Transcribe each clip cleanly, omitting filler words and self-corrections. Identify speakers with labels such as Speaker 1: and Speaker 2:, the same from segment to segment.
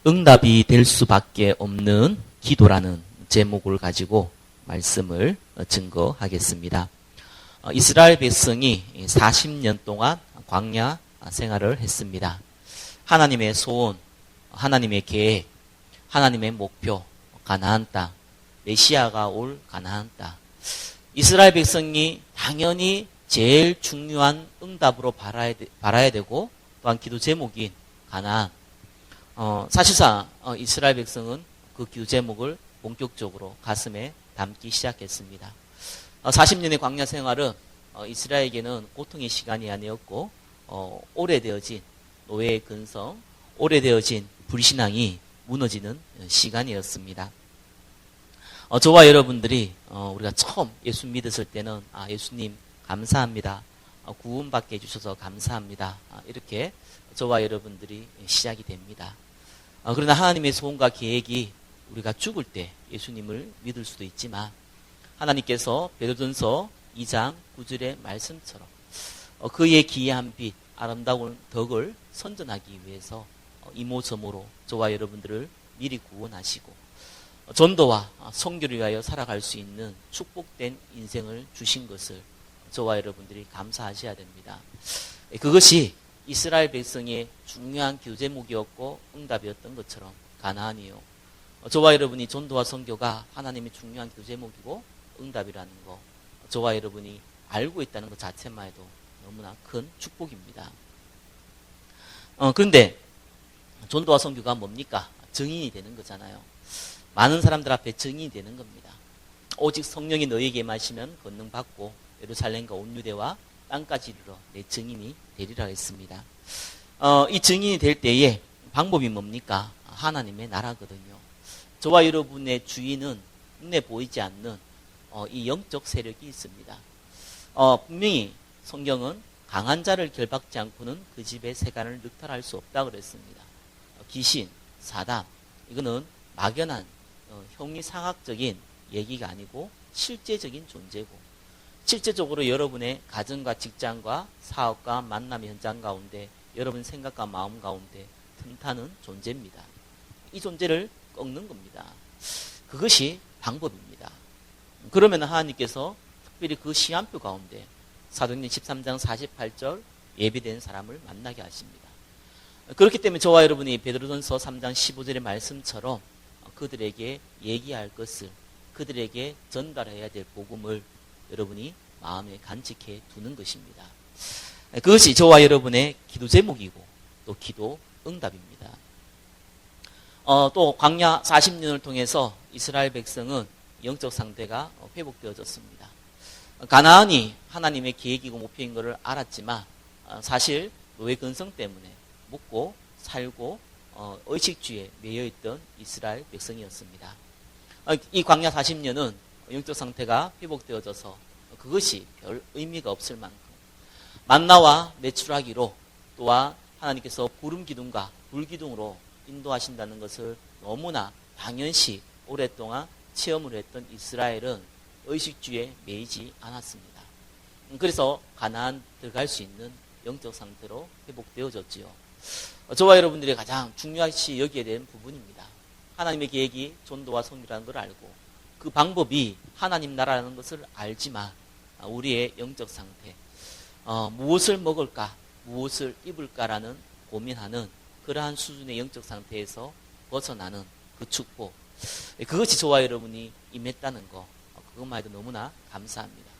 Speaker 1: 응답이 될 수밖에 없는 기도라는 제목을 가지고 말씀을 증거하겠습니다. 이스라엘 백성이 40년 동안 광야 생활을 했습니다. 하나님의 소원, 하나님의 계획, 하나님의 목표, 가나안 땅, 메시아가 올 가나안 땅. 이스라엘 백성이 당연히 제일 중요한 응답으로 바라야 되고 또한 기도 제목인 가나안. 사실상 이스라엘 백성은 그 기도 제목을 본격적으로 가슴에 담기 시작했습니다. 40년의 광야 생활은 이스라엘에게는 고통의 시간이 아니었고 오래되어진 노예의 근성, 오래되어진 불신앙이 무너지는 시간이었습니다. 저와 여러분들이 우리가 처음 예수 믿었을 때는 예수님 감사합니다. 구원받게 해주셔서 감사합니다. 이렇게 저와 여러분들이 시작이 됩니다. 그러나 하나님의 소원과 계획이 우리가 죽을 때 예수님을 믿을 수도 있지만 하나님께서 베드로전서 2장 9절의 말씀처럼 그의 기이한 빛, 아름다운 덕을 선전하기 위해서 이모저모로 저와 여러분들을 미리 구원하시고 전도와 선교를 위하여 살아갈 수 있는 축복된 인생을 주신 것을 저와 여러분들이 감사하셔야 됩니다. 그것이 이스라엘 백성의 중요한 기도 제목이었고 응답이었던 것처럼 가나안이요. 저와 여러분이 전도와 선교가 하나님의 중요한 기도 제목이고 응답이라는 거 저와 여러분이 알고 있다는 것 자체만 해도 너무나 큰 축복입니다. 그런데 전도와 선교가 뭡니까? 증인이 되는 거잖아요. 많은 사람들 앞에 증인이 되는 겁니다. 오직 성령이 너희에게 임하시면 권능 받고 예루살렘과 온 유대와 땅까지 이르러 내 증인이 되리라 했습니다. 이 증인이 될 때에 방법이 뭡니까? 하나님의 나라거든요. 저와 여러분의 주인은 눈에 보이지 않는 이 영적 세력이 있습니다. 분명히 성경은 강한 자를 결박지 않고는 그 집의 세간을 늑탈할 수 없다고 그랬습니다. 귀신, 사단, 이거는 막연한 형이상학적인 얘기가 아니고 실제적인 존재고 실제적으로 여러분의 가정과 직장과 사업과 만남 현장 가운데 여러분 생각과 마음 가운데 틈타는 존재입니다. 이 존재를 꺾는 겁니다. 그것이 방법입니다. 그러면 하나님께서 특별히 그 시간표 가운데 사도행전 13장 48절 예비된 사람을 만나게 하십니다. 그렇기 때문에 저와 여러분이 베드로전서 3장 15절의 말씀처럼 그들에게 얘기할 것을 그들에게 전달해야 될 복음을 여러분이 마음에 간직해 두는 것입니다. 그것이 저와 여러분의 기도 제목이고 또 기도 응답입니다. 또 광야 40년을 통해서 이스라엘 백성은 영적 상태가 회복되어졌습니다. 가나안이 하나님의 계획이고 목표인 것을 알았지만 사실 노예 근성 때문에 묵고 살고 의식주의에 매여있던 이스라엘 백성이었습니다. 이 광야 40년은 영적 상태가 회복되어져서 그것이 별 의미가 없을 만큼 만나와 매출하기로 또한 하나님께서 구름 기둥과 불 기둥으로 인도하신다는 것을 너무나 당연시 오랫동안 체험을 했던 이스라엘은 의식주의에 매이지 않았습니다. 그래서 가나안 들어갈 수 있는 영적 상태로 회복되어졌지요. 저와 여러분들이 가장 중요시 여기에 대한 부분입니다. 하나님의 계획이 전도와 선교라는 걸 알고 그 방법이 하나님 나라라는 것을 알지만 우리의 영적 상태, 무엇을 먹을까, 무엇을 입을까라는 고민하는 그러한 수준의 영적 상태에서 벗어나는 그 축복, 그것이 저와 여러분이 임했다는 거, 그것만 해도 너무나 감사합니다.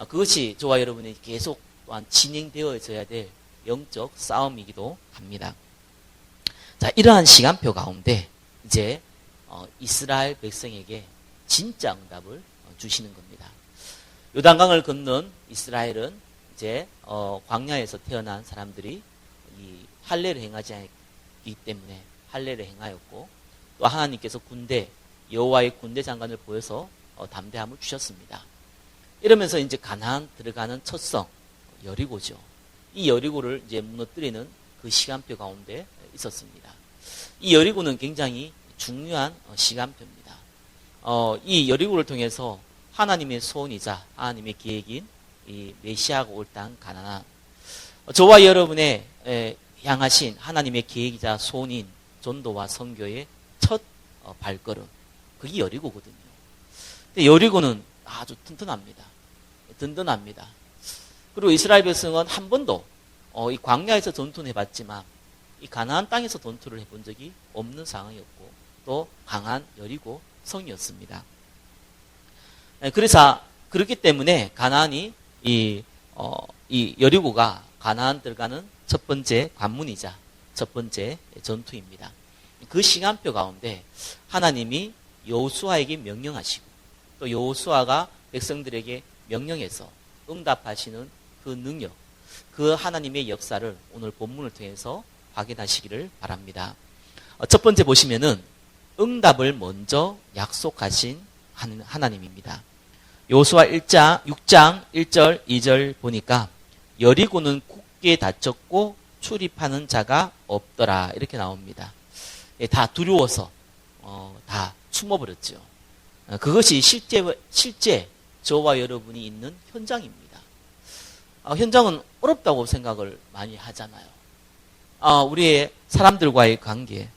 Speaker 1: 그것이 저와 여러분이 계속 또한 진행되어져야 될 영적 싸움이기도 합니다. 자, 이러한 시간표 가운데 이제 이스라엘 백성에게 진짜 응답을 주시는 겁니다. 요단강을 건넌 이스라엘은 이제 광야에서 태어난 사람들이 이 할례를 행하지 않기 때문에 할례를 행하였고 또 하나님께서 여호와의 군대 장관을 보여서 담대함을 주셨습니다. 이러면서 이제 가나안 들어가는 첫 성 여리고죠. 이 여리고를 이제 무너뜨리는 그 시간표 가운데 있었습니다. 이 여리고는 굉장히 중요한 시간표입니다. 이 여리고를 통해서 하나님의 소원이자 하나님의 계획인 이 메시아가 올 땅 가나안, 저와 여러분의 향하신 하나님의 계획이자 소원인 전도와 선교의 첫 발걸음. 그게 여리고거든요. 근데 여리고는 아주 튼튼합니다. 든든합니다. 그리고 이스라엘 백성은 한 번도 이 광야에서 전투는 해봤지만 이 가나안 땅에서 전투를 해본 적이 없는 상황이었고 또 강한 여리고 성이었습니다. 그래서 그렇기 때문에 가나안이 이 여리고가 가나안 들어가는 첫 번째 관문이자 첫 번째 전투입니다. 그 시간표 가운데 하나님이 여호수아에게 명령하시고 또 여호수아가 백성들에게 명령해서 응답하시는 그 능력, 그 하나님의 역사를 오늘 본문을 통해서 확인하시기를 바랍니다. 첫 번째 보시면은 응답을 먼저 약속하신 하나님입니다. 여호수아 6장 1절 2절 보니까 여리고는 굳게 닫혔고 출입하는 자가 없더라 이렇게 나옵니다. 다 두려워서 다 숨어버렸죠. 그것이 실제 저와 여러분이 있는 현장입니다. 현장은 어렵다고 생각을 많이 하잖아요. 우리의 사람들과의 관계,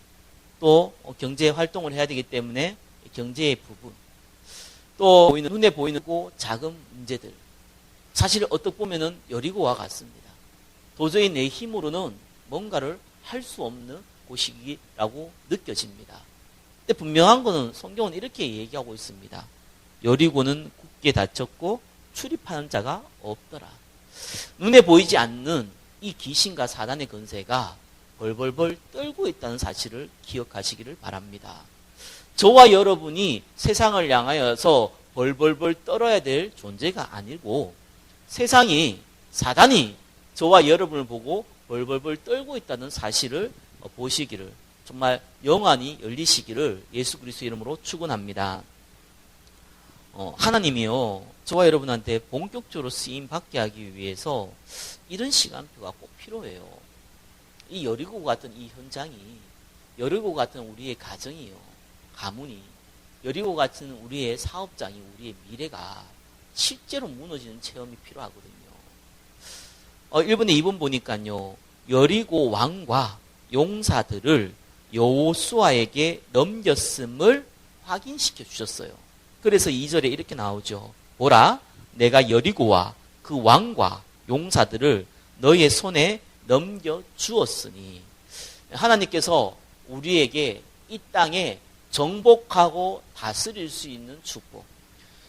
Speaker 1: 또 경제 활동을 해야 되기 때문에 경제의 부분, 또 눈에 보이는 작은 문제들, 사실 어떻게 보면은 여리고와 같습니다. 도저히 내 힘으로는 뭔가를 할 수 없는 곳이라고 느껴집니다. 근데 분명한 것은 성경은 이렇게 얘기하고 있습니다. 여리고는 굳게 닫혔고 출입하는 자가 없더라. 눈에 보이지 않는 이 귀신과 사단의 권세가 벌벌벌 떨고 있다는 사실을 기억하시기를 바랍니다. 저와 여러분이 세상을 향하여서 벌벌벌 떨어야 될 존재가 아니고 세상이 사단이 저와 여러분을 보고 벌벌벌 떨고 있다는 사실을 보시기를 정말 영안이 열리시기를 예수 그리스도 이름으로 축원합니다. 하나님이요 저와 여러분한테 본격적으로 쓰임 받게 하기 위해서 이런 시간표가 꼭 필요해요. 이 여리고 같은 이 현장이, 여리고 같은 우리의 가정이요, 가문이, 여리고 같은 우리의 사업장이, 우리의 미래가 실제로 무너지는 체험이 필요하거든요. 1번에 2번 보니까요, 여리고 왕과 용사들을 여호수아에게 넘겼음을 확인시켜 주셨어요. 그래서 2절에 이렇게 나오죠. 보라, 내가 여리고와 그 왕과 용사들을 너의 손에 넘겨 주었으니. 하나님께서 우리에게 이 땅에 정복하고 다스릴 수 있는 축복.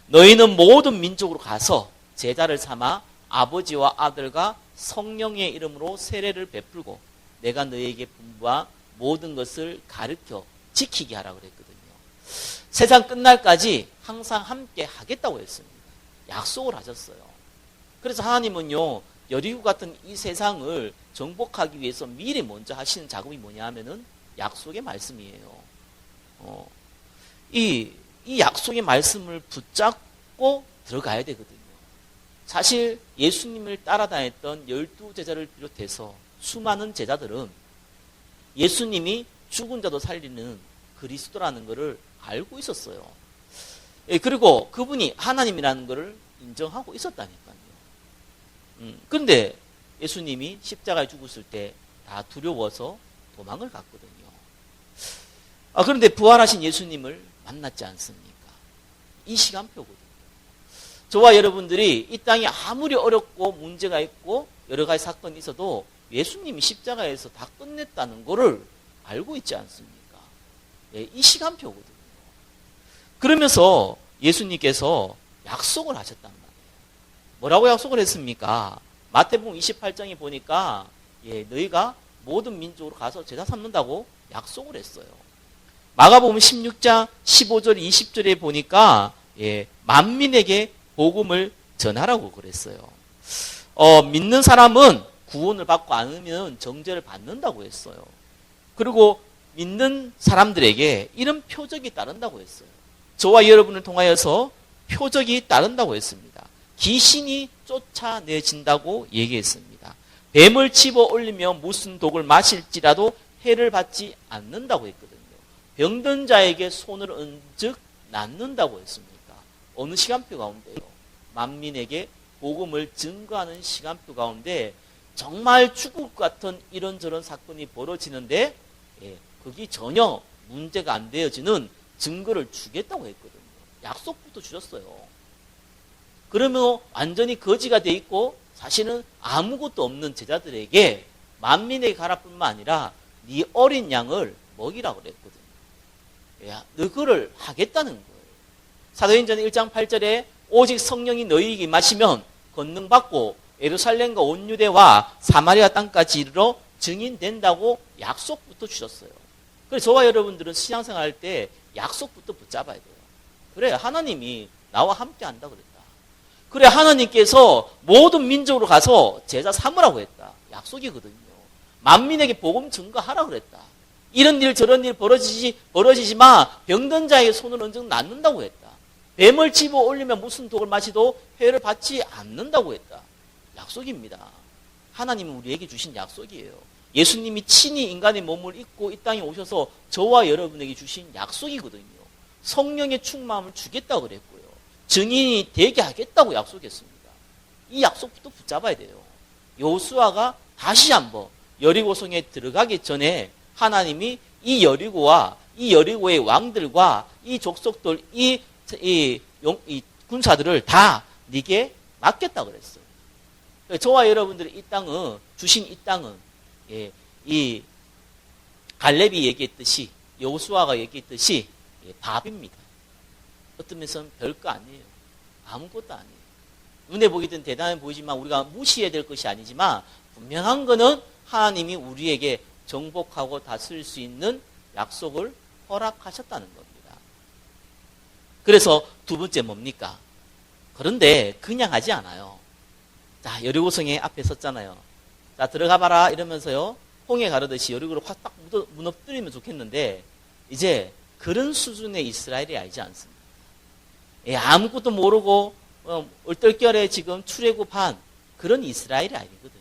Speaker 1: 너희는 모든 민족으로 가서 제자를 삼아 아버지와 아들과 성령의 이름으로 세례를 베풀고 내가 너희에게 분부한 모든 것을 가르쳐 지키게 하라 그랬거든요. 세상 끝날까지 항상 함께 하겠다고 했습니다. 약속을 하셨어요. 그래서 하나님은요, 여리고 같은 이 세상을 정복하기 위해서 미리 먼저 하시는 작업이 뭐냐 하면은 약속의 말씀이에요. 이 약속의 말씀을 붙잡고 들어가야 되거든요. 사실 예수님을 따라다녔던 12제자를 비롯해서 수많은 제자들은 예수님이 죽은 자도 살리는 그리스도라는 것을 알고 있었어요. 그리고 그분이 하나님이라는 것을 인정하고 있었다니까요. 그런데 예수님이 십자가에 죽었을 때 다 두려워서 도망을 갔거든요. 그런데 부활하신 예수님을 만났지 않습니까? 이 시간표거든요. 저와 여러분들이 이 땅이 아무리 어렵고 문제가 있고 여러 가지 사건이 있어도 예수님이 십자가에서 다 끝냈다는 것을 알고 있지 않습니까? 이 시간표거든요. 그러면서 예수님께서 약속을 하셨단 말이에요. 뭐라고 약속을 했습니까? 마태복음 28장에 보니까 너희가 모든 민족으로 가서 제자 삼는다고 약속을 했어요. 마가복음 16장 15절 20절에 보니까 만민에게 복음을 전하라고 그랬어요. 믿는 사람은 구원을 받고 않으면 정죄를 받는다고 했어요. 그리고 믿는 사람들에게 이런 표적이 따른다고 했어요. 저와 여러분을 통하여서 표적이 따른다고 했습니다. 귀신이 쫓아내진다고 얘기했습니다. 뱀을 집어 올리며 무슨 독을 마실지라도 해를 받지 않는다고 했거든요. 병든 자에게 손을 얹즉 낫는다고 했습니까? 어느 시간표 가운데요? 만민에게 복음을 증거하는 시간표 가운데 정말 죽을 것 같은 이런저런 사건이 벌어지는데 예, 그게 전혀 문제가 안 되어지는 증거를 주겠다고 했거든요. 약속부터 주셨어요. 그러면 완전히 거지가 돼 있고 사실은 아무것도 없는 제자들에게 만민에게 가라 뿐만 아니라 네 어린 양을 먹이라고 그랬거든요. 야, 너그를 하겠다는 거예요. 사도행전 1장 8절에 오직 성령이 너희에게 임하시면 권능받고 예루살렘과 온 유대와 사마리아 땅까지 이르러 증인된다고 약속부터 주셨어요. 그래서 저와 여러분들은 신앙생활 할 때 약속부터 붙잡아야 돼요. 그래, 하나님이 나와 함께 한다 그랬다. 그래, 하나님께서 모든 민족으로 가서 제자 삼으라고 했다. 약속이거든요. 만민에게 복음 증거하라 그랬다. 이런 일 저런 일 벌어지지만 병든 자에게 손을 얹어 낫는다고 했다. 뱀을 집어 올리면 무슨 독을 마시도 해를 받지 않는다고 했다. 약속입니다. 하나님은 우리에게 주신 약속이에요. 예수님이 친히 인간의 몸을 입고 이 땅에 오셔서 저와 여러분에게 주신 약속이거든요. 성령의 충만함을 주겠다고 그랬고요. 증인이 되게 하겠다고 약속했습니다. 이 약속부터 붙잡아야 돼요. 여호수아가 다시 한번 여리고성에 들어가기 전에 하나님이 이 여리고와 이 여리고의 왕들과 이 족속들, 이 군사들을 다 네게 맡겼다고 그랬어요. 저와 여러분들이 이 땅은, 주신 이 땅은, 예, 이 갈렙이 얘기했듯이, 여호수아가 얘기했듯이, 예, 밥입니다. 어떤 면에서는 별거 아니에요. 아무것도 아니에요. 눈에 보이든 대단해 보이지만 우리가 무시해야 될 것이 아니지만 분명한 거는 하나님이 우리에게 정복하고 다스릴 수 있는 약속을 허락하셨다는 겁니다. 그래서 두 번째 뭡니까? 그런데 그냥 하지 않아요. 자, 여리고성에 앞에 섰잖아요. 자, 들어가 봐라 이러면서요. 홍해 가르듯이 여리고를 확 딱 무너뜨리면 좋겠는데 이제 그런 수준의 이스라엘이 아니지 않습니다. 예, 아무것도 모르고 얼떨결에 지금 출애굽한 그런 이스라엘이 아니거든요.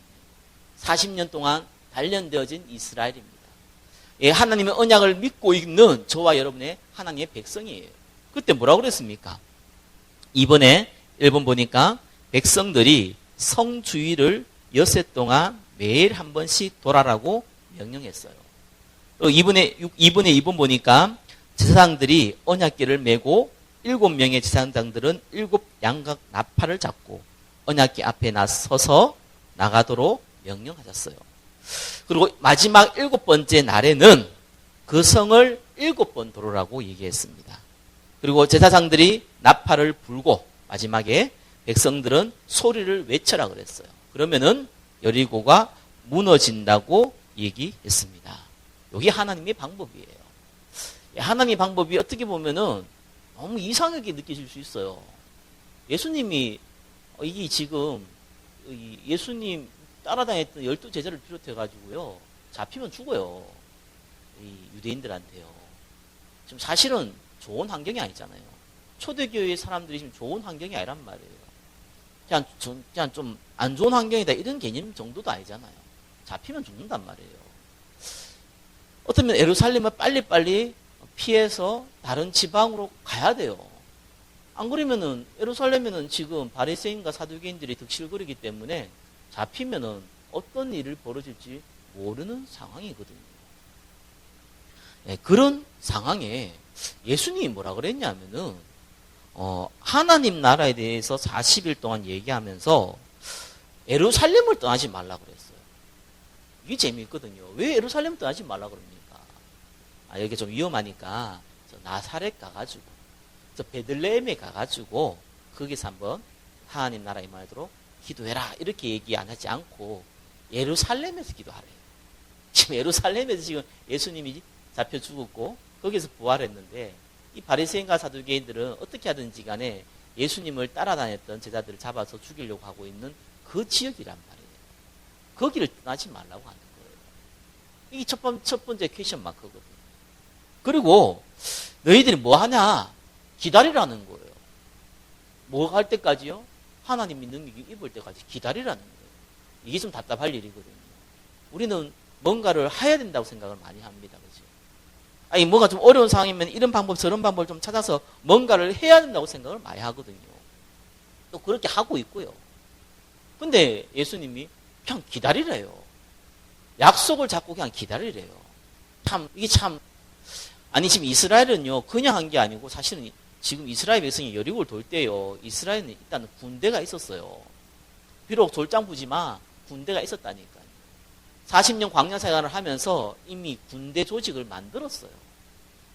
Speaker 1: 40년 동안 단련되어진 이스라엘입니다. 예, 하나님의 언약을 믿고 있는 저와 여러분의 하나님의 백성이에요. 그때 뭐라고 그랬습니까? 이번에 1번 보니까 백성들이 성주의를 엿새 동안 매일 한 번씩 돌아라고 명령했어요. 이번에 2번 보니까 제사장들이 언약궤를 메고 7명의 제사장들은 7 양각 나팔을 잡고 언약궤 앞에 나서서 나가도록 명령하셨어요. 그리고 마지막 7번째 날에는 그 성을 7번 도르라고 얘기했습니다. 그리고 제사장들이 나팔을 불고 마지막에 백성들은 소리를 외쳐라 그랬어요. 그러면은 여리고가 무너진다고 얘기했습니다. 이게 하나님의 방법이에요. 하나님의 방법이 어떻게 보면은 너무 이상하게 느껴질 수 있어요. 예수님이 이게 지금 예수님 따라다녔던 12제자를 비롯해가지고요. 잡히면 죽어요. 이 유대인들한테요. 지금 사실은 좋은 환경이 아니잖아요. 초대교회 사람들이 지금 좋은 환경이 아니란 말이에요. 그냥 좀 안 좋은 환경이다 이런 개념 정도도 아니잖아요. 잡히면 죽는단 말이에요. 어쩌면 예루살렘을 빨리빨리 피해서 다른 지방으로 가야 돼요. 안 그러면은 예루살렘에는 지금 바리새인과 사두개인들이 득실거리기 때문에 잡히면은 어떤 일을 벌어질지 모르는 상황이거든요. 네, 그런 상황에 예수님이 뭐라 그랬냐면은 하나님 나라에 대해서 40일 동안 얘기하면서 예루살렘을 떠나지 말라 그랬어요. 이게 재미있거든요. 왜 예루살렘을 떠나지 말라 그럽니까? 여기 좀 위험하니까 나사렛 가가지고 베들레헴에 가가지고 거기서 한번 하나님 나라 임하도록 기도해라 이렇게 얘기 안 하지 않고 예루살렘에서 기도하래요. 지금 예루살렘에서 지금 예수님이 잡혀 죽었고 거기서 부활했는데 이 바리새인과 사두개인들은 어떻게 하든지 간에 예수님을 따라다녔던 제자들을 잡아서 죽이려고 하고 있는 그 지역이란 말이에요. 거기를 떠나지 말라고 하는 거예요. 이게 첫 번째 퀘션 마크거든요. 그리고 너희들이 뭐 하냐? 기다리라는 거예요. 뭐 할 때까지요? 하나님이 능력이 입을 때까지 기다리라는 거예요. 이게 좀 답답할 일이거든요. 우리는 뭔가를 해야 된다고 생각을 많이 합니다. 그죠? 뭔가 좀 어려운 상황이면 이런 방법 저런 방법을 좀 찾아서 뭔가를 해야 된다고 생각을 많이 하거든요. 또 그렇게 하고 있고요. 근데 예수님이 그냥 기다리래요. 약속을 잡고 그냥 기다리래요. 이게 참, 아니, 지금 이스라엘은요, 그냥 한 게 아니고, 사실은 지금 이스라엘 백성이 여리고를 돌 때요, 이스라엘은 일단 군대가 있었어요. 비록 졸장부지만 군대가 있었다니까요. 40년 광야 생활을 하면서 이미 군대 조직을 만들었어요.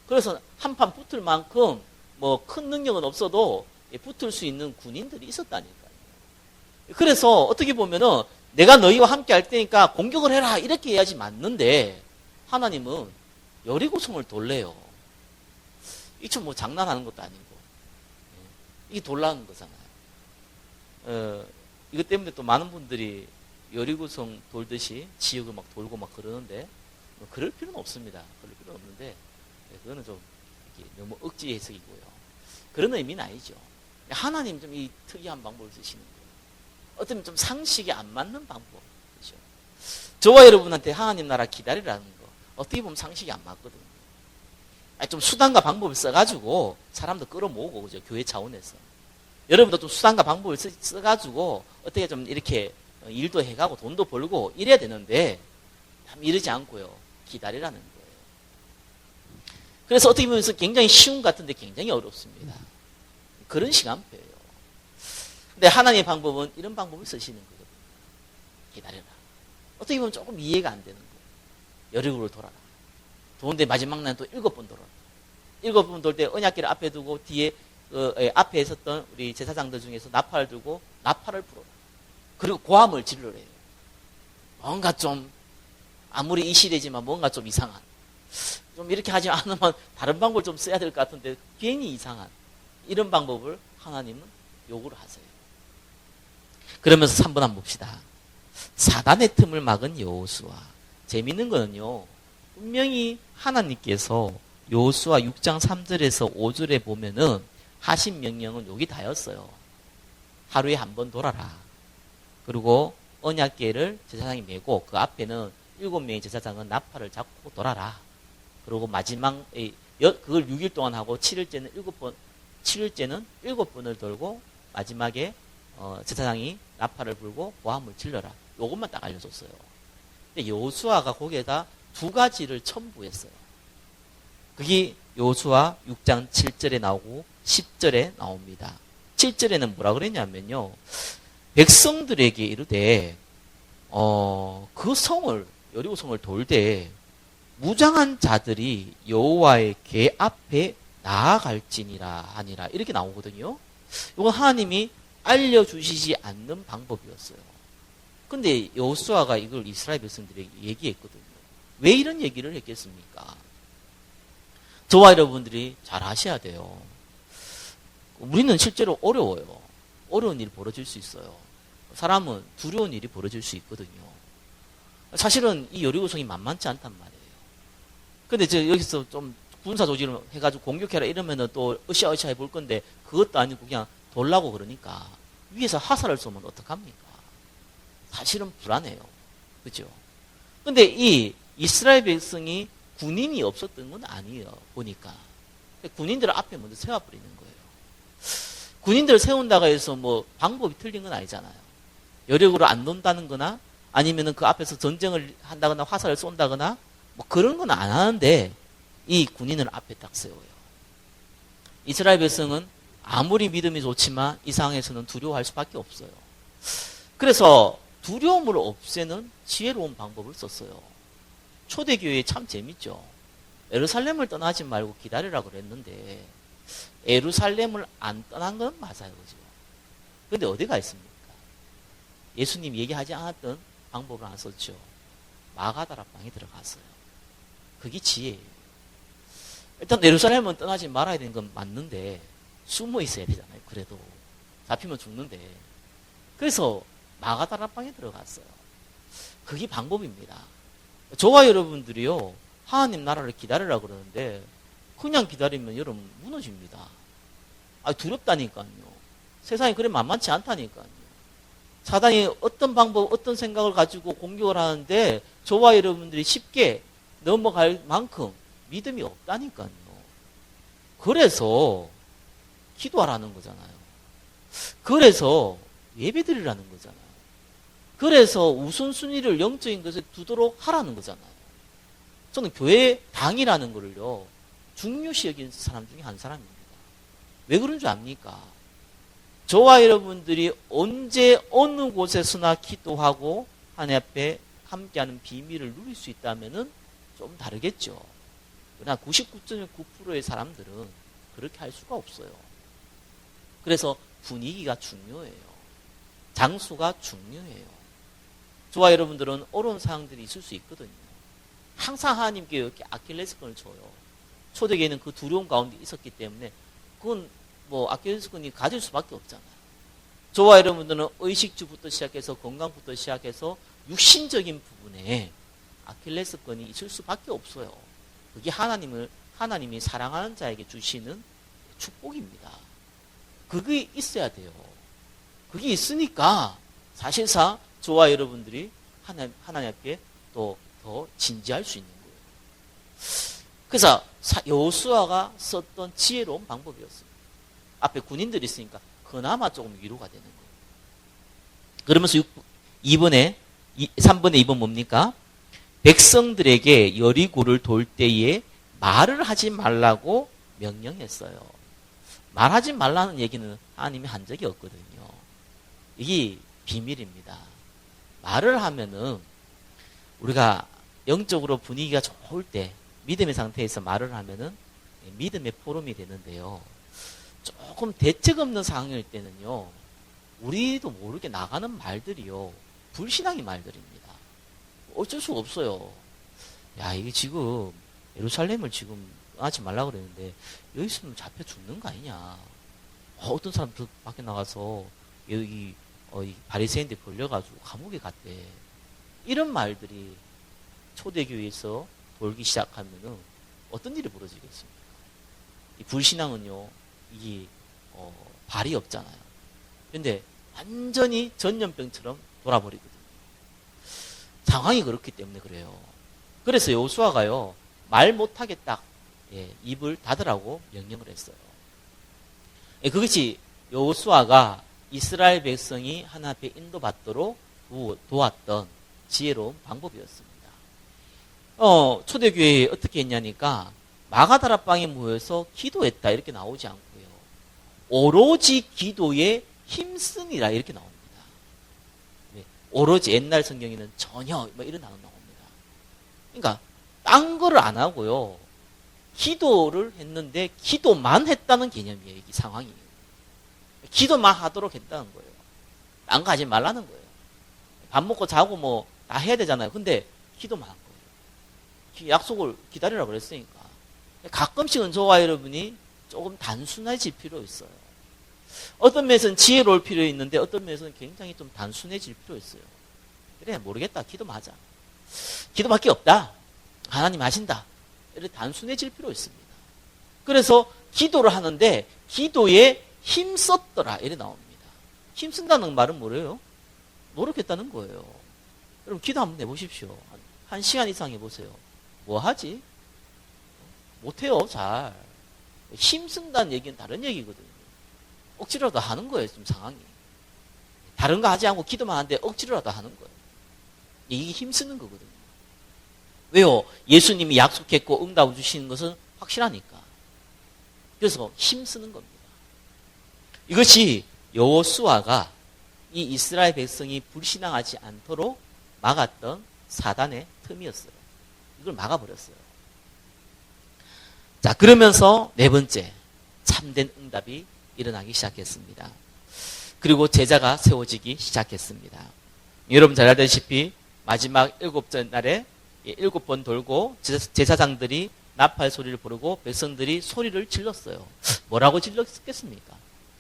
Speaker 1: 그래서 한판 붙을 만큼 뭐 큰 능력은 없어도 붙을 수 있는 군인들이 있었다니까요. 그래서 어떻게 보면은 내가 너희와 함께 할 테니까 공격을 해라 이렇게 해야지 맞는데 하나님은 여리고성을 돌래요. 이게 좀 뭐 장난하는 것도 아니고 이게 돌라는 거잖아요. 이것 때문에 또 많은 분들이 여리고성 돌듯이 지역을 막 돌고 막 그러는데 뭐 그럴 필요는 없습니다. 그럴 필요는 없는데 그거는 좀 너무 억지 해석이고요. 그런 의미는 아니죠. 하나님 좀 이 특이한 방법을 쓰시는 거예요. 어쩌면 좀 상식이 안 맞는 방법. 그렇죠? 저와 여러분한테 하나님 나라 기다리라는 거 어떻게 보면 상식이 안 맞거든요. 좀 수단과 방법을 써가지고 사람도 끌어모으고 그죠? 교회 차원에서 여러분도 좀 수단과 방법을 써가지고 어떻게 좀 이렇게 일도 해가고 돈도 벌고 이래야 되는데 이러지 않고요. 기다리라는 거예요. 그래서 어떻게 보면 굉장히 쉬운 것 같은데 굉장히 어렵습니다. 그런 시간표예요. 근데 하나님의 방법은 이런 방법을 쓰시는 거거든요. 기다려라. 어떻게 보면 조금 이해가 안 되는 거예요. 여리고를 돌아라. 도는데 마지막 날은 또 7번 돌아라. 7번 돌 때 언약궤를 앞에 두고 뒤에 앞에 있었던 우리 제사장들 중에서 나팔을 들고 나팔을 불어라. 그리고 고함을 질러래요. 뭔가 좀 아무리 이 시대지만 뭔가 좀 이상한 좀 이렇게 하지 않으면 다른 방법을 좀 써야 될 것 같은데 괜히 이상한 이런 방법을 하나님은 요구를 하세요. 그러면서 3번 한번 봅시다. 사단의 틈을 막은 여호수아. 재밌는 거는요. 분명히 하나님께서 여호수아 6장 3절에서 5절에 보면은 하신 명령은 여기 다였어요. 하루에 한 번 돌아라. 그리고 언약궤를 제사장이 메고 그 앞에는 7명의 제사장은 나팔을 잡고 돌아라. 그리고 마지막 그걸 6일 동안 하고 7일째는 7번을 돌고 마지막에 제사장이 나팔을 불고 고함을 질러라. 요것만 딱 알려줬어요. 근데 여호수아가 거기에다 2가지를 첨부했어요. 그게 여호수아 6장 7절에 나오고 10절에 나옵니다. 7절에는 뭐라 그랬냐면요. 백성들에게 이르되 그 성을 여리고 성을 돌되 무장한 자들이 여호와의 궤 앞에 나아갈지니라 하니라 이렇게 나오거든요. 이건 하나님이 알려주시지 않는 방법이었어요. 근데 여호수아가 이걸 이스라엘 백성들에게 얘기했거든요. 왜 이런 얘기를 했겠습니까? 저와 여러분들이 잘 아셔야 돼요. 우리는 실제로 어려워요. 어려운 일이 벌어질 수 있어요. 사람은 두려운 일이 벌어질 수 있거든요. 사실은 이 여리고성이 만만치 않단 말이에요. 근데 여기서 좀 군사 조직을 해가지고 공격해라 이러면은 또 으쌰으쌰 해볼 건데 그것도 아니고 그냥 돌라고 그러니까 위에서 화살을 쏘면 어떡합니까? 사실은 불안해요. 그죠? 근데 이 이스라엘 백성이 군인이 없었던 건 아니에요. 보니까. 군인들을 앞에 먼저 세워버리는 거예요. 군인들을 세운다고 해서 뭐 방법이 틀린 건 아니잖아요. 여력으로 안 논다는 거나 아니면은 그 앞에서 전쟁을 한다거나 화살을 쏜다거나 뭐 그런 건 안 하는데 이 군인을 앞에 딱 세워요. 이스라엘 백성은 아무리 믿음이 좋지만 이 상황에서는 두려워할 수밖에 없어요. 그래서 두려움을 없애는 지혜로운 방법을 썼어요. 초대교회 참 재밌죠. 예루살렘을 떠나지 말고 기다리라 그랬는데 예루살렘을 안 떠난 건 맞아요. 그죠? 근데 어디가 있습니까? 예수님 얘기하지 않았던 방법을 안 썼죠. 마가다라 방에 들어갔어요. 그게 지혜예요. 일단 예루살렘은 떠나지 말아야 되는 건 맞는데 숨어 있어야 되잖아요. 그래도 잡히면 죽는데. 그래서 마가다라 방에 들어갔어요. 그게 방법입니다. 저와 여러분들이요. 하나님 나라를 기다리라 그러는데 그냥 기다리면 여러분 무너집니다. 두렵다니까요. 세상이 그래 만만치 않다니까요. 사단이 어떤 방법, 어떤 생각을 가지고 공격을 하는데 저와 여러분들이 쉽게 넘어갈 만큼 믿음이 없다니까요. 그래서 기도하라는 거잖아요. 그래서 예배드리라는 거잖아요. 그래서 우선순위를 영적인 것에 두도록 하라는 거잖아요. 저는 교회 당이라는 거를요, 중요시 여긴 사람 중에 한 사람입니다. 왜 그런 줄 압니까? 저와 여러분들이 언제 어느 곳에서나 기도하고 하나님 앞에 함께하는 비밀을 누릴 수 있다면은 좀 다르겠죠. 그러나 99.9%의 사람들은 그렇게 할 수가 없어요. 그래서 분위기가 중요해요. 장소가 중요해요. 저와 여러분들은 어려운 상황들이 있을 수 있거든요. 항상 하나님께 이렇게 아킬레스건을 줘요. 초대교회는 그 두려움 가운데 있었기 때문에 그건 뭐 아킬레스건이 가질 수밖에 없잖아요. 저와 여러분들은 의식주부터 시작해서 건강부터 시작해서 육신적인 부분에 아킬레스건이 있을 수밖에 없어요. 그게 하나님이 사랑하는 자에게 주시는 축복입니다. 그게 있어야 돼요. 그게 있으니까 사실상 저와 여러분들이 하나님 앞에 또 더 진지할 수 있는 거예요. 그래서 여호수아가 썼던 지혜로운 방법이었습니다. 앞에 군인들이 있으니까 그나마 조금 위로가 되는 거예요. 그러면서 3번에 2번 뭡니까? 백성들에게 여리고를 돌 때에 말을 하지 말라고 명령했어요. 말하지 말라는 얘기는 하나님이 한 적이 없거든요. 이게 비밀입니다. 말을 하면은 우리가 영적으로 분위기가 좋을 때 믿음의 상태에서 말을 하면은 믿음의 포럼이 되는데요. 조금 대책 없는 상황일 때는요, 우리도 모르게 나가는 말들이요, 불신앙의 말들입니다. 어쩔 수가 없어요. 야, 이게 지금 예루살렘을 지금 하지 말라고 그랬는데 여기 있으면 잡혀 죽는 거 아니냐. 어떤 사람 밖에 나가서 여기 이 바리새인들 걸려가지고 감옥에 갔대. 이런 말들이 초대교회에서 돌기 시작하면은 어떤 일이 벌어지겠습니까? 이 불신앙은요, 이게 발이 없잖아요. 근데 완전히 전염병처럼 돌아버리거든요. 상황이 그렇기 때문에 그래요. 그래서 여호수아가요, 말 못하게 딱 입을 닫으라고 명령을 했어요. 그것이 여호수아가 이스라엘 백성이 하나님 앞에 인도받도록 도왔던 지혜로운 방법이었습니다. 초대교회에 어떻게 했냐니까 마가다락방에 모여서 기도했다 이렇게 나오지 않고요, 오로지 기도에 힘쓰니라 이렇게 나옵니다. 오로지 옛날 성경에는 전혀 뭐 이런 단어 나옵니다. 그러니까 딴 거를 안 하고요, 기도를 했는데 기도만 했다는 개념이에요. 이 상황이 기도만 하도록 했다는 거예요. 딴 거 하지 말라는 거예요. 밥 먹고 자고 뭐 다 해야 되잖아요. 근데 기도만 한 거예요. 약속을 기다리라고 그랬으니까. 가끔씩은 저와 여러분이 조금 단순해질 필요 있어요. 어떤 면에서는 지혜로울 필요 있는데 어떤 면에서는 굉장히 좀 단순해질 필요 있어요. 그래, 모르겠다, 기도만 하자. 기도밖에 없다, 하나님 하신다, 이렇게 단순해질 필요 있습니다. 그래서 기도를 하는데 기도에 힘썼더라 이렇게 나옵니다. 힘쓴다는 말은 뭐래요? 노력했다는 거예요. 여러분 기도 한번 해보십시오. 한 시간 이상 해보세요. 뭐 하지? 못해요, 잘. 힘쓴다는 얘기는 다른 얘기거든요. 억지로라도 하는 거예요, 지금 상황이. 다른 거 하지 않고 기도만 하는데 억지로라도 하는 거예요. 이게 힘쓰는 거거든요. 왜요? 예수님이 약속했고 응답을 주시는 것은 확실하니까. 그래서 힘쓰는 겁니다. 이것이 여호수아가 이 이스라엘 백성이 불신앙하지 않도록 막았던 사단의 틈이었어요. 이걸 막아버렸어요. 자, 그러면서 네 번째, 참된 응답이 일어나기 시작했습니다. 그리고 제자가 세워지기 시작했습니다. 여러분 잘 알다시피 마지막 7째 날에 7번 돌고 제사장들이 나팔 소리를 부르고 백성들이 소리를 질렀어요. 뭐라고 질렀겠습니까?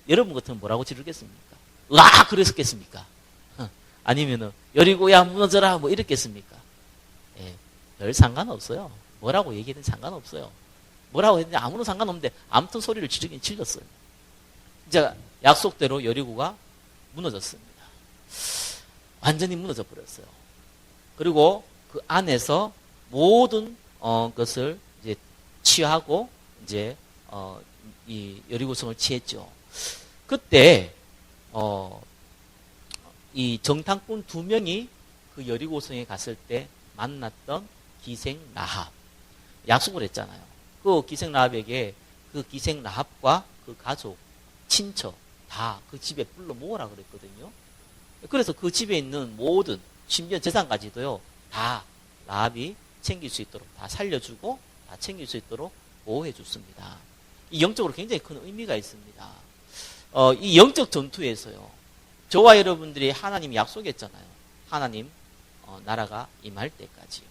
Speaker 1: 여러분 같으면 뭐라고 지르겠습니까? 으아! 그랬겠습니까? 아니면은 여리고야 무너져라 뭐 이랬겠습니까? 별 상관없어요. 뭐라고 얘기해도 상관없어요. 뭐라고 했는데 아무런 상관없는데 아무튼 소리를 지르긴 질렀어요. 이제 약속대로 여리고가 무너졌습니다. 완전히 무너져 버렸어요. 그리고 그 안에서 모든 것을 이제 취하고 이제 이 여리고성을 취했죠. 그때 이 정탐꾼 2명이 그 여리고성에 갔을 때 만났던 기생 라합, 약속을 했잖아요. 그 기생 라합에게 그 기생 라합과 그 가족, 친척 다 그 집에 불러 모으라 그랬거든요. 그래서 그 집에 있는 모든 심지어 재산까지도요 다 라합이 챙길 수 있도록 다 살려주고 다 챙길 수 있도록 보호해 줬습니다. 이 영적으로 굉장히 큰 의미가 있습니다. 이 영적 전투에서요 저와 여러분들이 하나님이 약속했잖아요. 하나님 나라가 임할 때까지요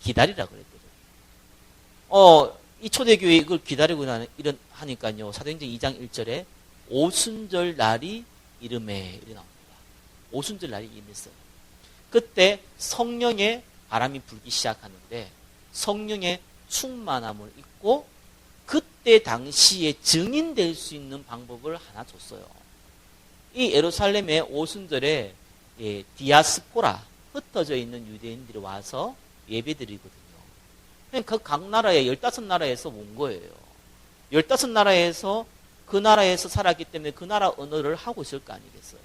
Speaker 1: 기다리라 그랬거든요. 이 초대교회 이걸 기다리고 하니까요 사도행전 2장 1절에 오순절 날이 이름에 이래 나옵니다. 오순절 날이 임했어요. 그때 성령의 바람이 불기 시작하는데 성령의 충만함을 입고 그때 당시에 증인될 수 있는 방법을 하나 줬어요. 이 예루살렘의 오순절에 디아스포라 흩어져 있는 유대인들이 와서 예배드리거든요. 그 각 나라에 15나라에서 온 거예요. 15나라에서 그 나라에서 살았기 때문에 그 나라 언어를 하고 있을 거 아니겠어요.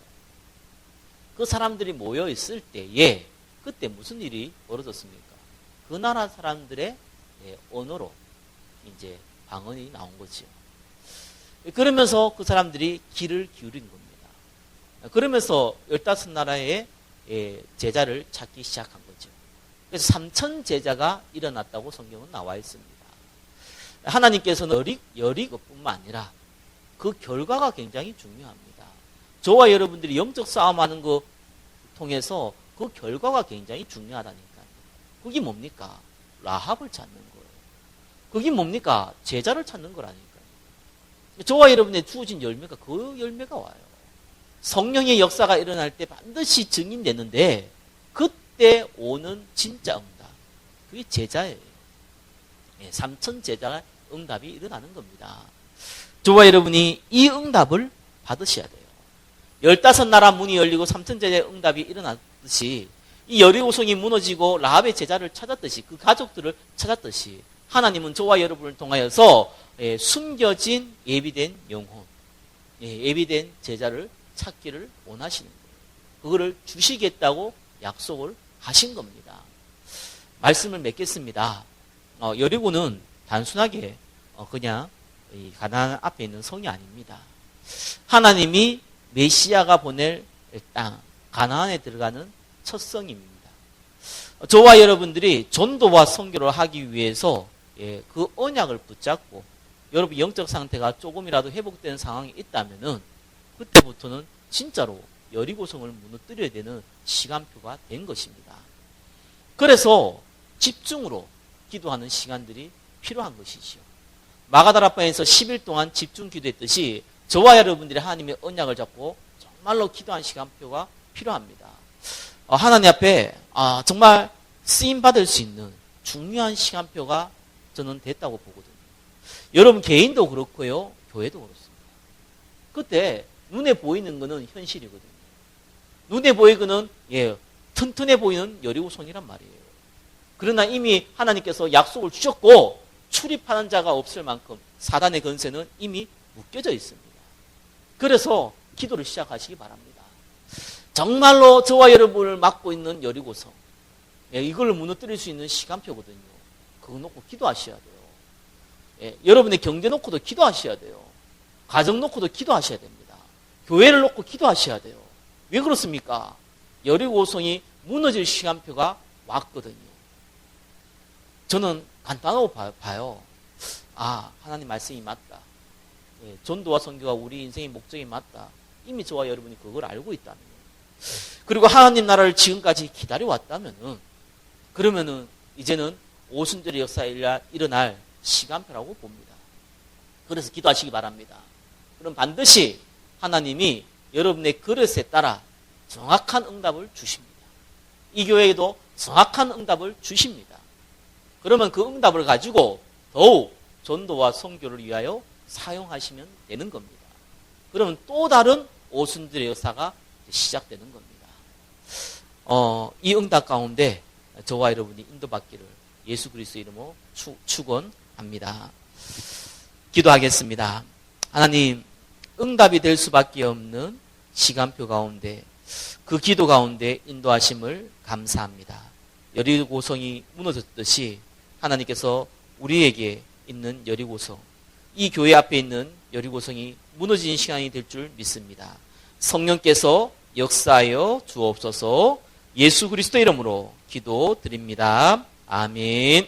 Speaker 1: 그 사람들이 모여 있을 때에 그때 무슨 일이 벌어졌습니까? 그 나라 사람들의 언어로 이제 방언이 나온 거지요. 그러면서 그 사람들이 귀를 기울인 겁니다. 그러면서 15나라의 제자를 찾기 시작한 거죠. 그래서 3천 제자가 일어났다고 성경은 나와 있습니다. 하나님께서는 여리고뿐만 아니라 그 결과가 굉장히 중요합니다. 저와 여러분들이 영적 싸움하는 거 통해서 그 결과가 굉장히 중요하다니까요. 그게 뭡니까? 라합을 찾는 거예요. 그게 뭡니까? 제자를 찾는 거라니까요. 저와 여러분의 주어진 열매가 그 열매가 와요. 성령의 역사가 일어날 때 반드시 증인되는데 그때 오는 진짜 응답. 그게 제자예요. 3천 제자가 응답이 일어나는 겁니다. 저와 여러분이 이 응답을 받으셔야 돼요. 15나라 문이 열리고 3천 제자의 응답이 일어났듯이 이 여리고성이 무너지고 라합의 제자를 찾았듯이 그 가족들을 찾았듯이 하나님은 저와 여러분을 통하여서 숨겨진 예비된 영혼, 예비된 제자를 찾기를 원하시는 거예요. 그거를 주시겠다고 약속을 하신 겁니다. 말씀을 맺겠습니다. 여리고는 단순하게 그냥 가나안 앞에 있는 성이 아닙니다. 하나님이 메시아가 보낼 땅 가나안에 들어가는 첫 성입니다. 저와 여러분들이 전도와 선교를 하기 위해서 그 언약을 붙잡고 여러분 영적 상태가 조금이라도 회복되는 상황이 있다면은 그때부터는 진짜로 여리고성을 무너뜨려야 되는 시간표가 된 것입니다. 그래서 집중으로 기도하는 시간들이 필요한 것이지요. 마가다라바에서 10일 동안 집중 기도했듯이 저와 여러분들이 하나님의 언약을 잡고 정말로 기도한 시간표가 필요합니다. 하나님 앞에 정말 쓰임받을 수 있는 중요한 시간표가 저는 됐다고 보거든요. 여러분 개인도 그렇고요. 교회도 그렇습니다. 그때 눈에 보이는 것은 현실이거든요. 눈에 보이고는 튼튼해 보이는 여리고성이란 말이에요. 그러나 이미 하나님께서 약속을 주셨고 출입하는 자가 없을 만큼 사단의 권세는 이미 묶여져 있습니다. 그래서 기도를 시작하시기 바랍니다. 정말로 저와 여러분을 막고 있는 여리고성, 이걸 무너뜨릴 수 있는 시간표거든요. 그거 놓고 기도하셔야 돼요. 여러분의 경제 놓고도 기도하셔야 돼요. 가정 놓고도 기도하셔야 됩니다. 교회를 놓고 기도하셔야 돼요. 왜 그렇습니까? 여리고성이 무너질 시간표가 왔거든요. 저는 간단하고 봐요. 하나님 말씀이 맞다. 전도와 선교가 우리 인생의 목적이 맞다. 이미 저와 여러분이 그걸 알고 있다면, 그리고 하나님 나라를 지금까지 기다려왔다면은, 그러면은 이제는 오순절의 역사에 일어날 시간표라고 봅니다. 그래서 기도하시기 바랍니다. 그럼 반드시 하나님이 여러분의 그릇에 따라 정확한 응답을 주십니다. 이 교회에도 정확한 응답을 주십니다. 그러면 그 응답을 가지고 더욱 전도와 선교를 위하여 사용하시면 되는 겁니다. 그러면 또 다른 오순절의 역사가 시작되는 겁니다. 이 응답 가운데 저와 여러분이 인도받기를 예수 그리스도의 이름으로 축원합니다. 기도하겠습니다. 하나님, 응답이 될 수밖에 없는 시간표 가운데 그 기도 가운데 인도하심을 감사합니다. 여리고성이 무너졌듯이 하나님께서 우리에게 있는 여리고성, 이 교회 앞에 있는 여리고성이 무너지는 시간이 될 줄 믿습니다. 성령께서 역사하여 주옵소서. 예수 그리스도 이름으로 기도드립니다. 아멘.